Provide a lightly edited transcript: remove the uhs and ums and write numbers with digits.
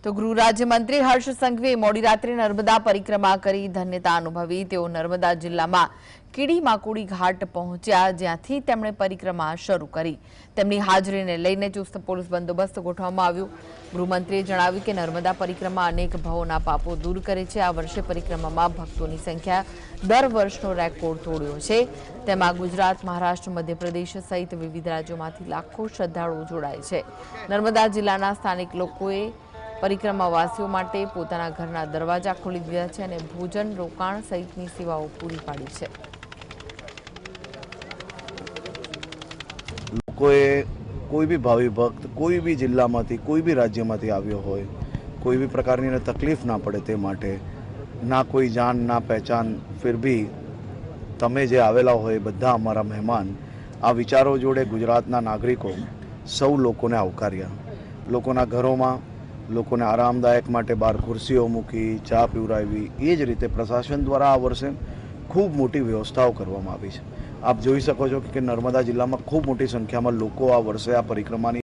તો ગૃહ રાજ્યમંત્રી હર્ષ સંઘવીએ મોડી રાત્રે નર્મદા પરિક્રમા કરી ધન્યતા અનુભવી। તેઓ નર્મદા જિલ્લામાં કીડી-માકુડી ઘાટ પહોંચ્યા, જ્યાંથી તેમણે પરિક્રમા શરૂ કરી। તેમની હાજરીને લઈને ચુસ્ત પોલીસ બંદોબસ્ત ગોઠવવામાં આવ્યો। ગૃહમંત્રીએ જણાવ્યું કે નર્મદા પરિક્રમા અનેક ભવોના પાપો દૂર કરે છે। આ વર્ષે પરિક્રમામાં ભક્તોની સંખ્યા દર વર્ષનો રેકોર્ડ તોડ્યો છે। તેમાં ગુજરાત, મહારાષ્ટ્ર, મધ્યપ્રદેશ સહિત વિવિધ રાજ્યોમાંથી લાખો શ્રદ્ધાળુઓ જોડાય છે। નર્મદા જિલ્લાના સ્થાનિક લોકોએ પરિક્રમાવાસીઓ માટે પોતાના ઘરના દરવાજા ખોલી દીધા છે અને ભોજન, રોકાણ સહિતની સેવાઓ પૂરી પાડી છે। લોકોએ કોઈ બી ભાવિ ભક્ત કોઈ બી જિલ્લામાંથી કોઈ બી રાજ્યમાંથી આવ્યો હોય, કોઈ બી પ્રકારની તકલીફ ના પડે તે માટે ના કોઈ જાન ના પહેચાન, ફિર બી તમે જે આવેલા હોય બધા અમારા મહેમાન, આ વિચારો જોડે ગુજરાતના નાગરિકો સૌ લોકોને આવકાર્યા। લોકોના ઘરોમાં લોકોને આરામદાયક માટે બહાર ખુરશીઓ મૂકી, ચા પીવડાવી। એ જ રીતે પ્રશાસન દ્વારા આ વર્ષે ખૂબ મોટી વ્યવસ્થાઓ કરવામાં આવી છે। આપ જોઈ શકો છો કે નર્મદા જિલ્લામાં ખૂબ મોટી સંખ્યામાં લોકો આ વર્ષે આ પરિક્રમાની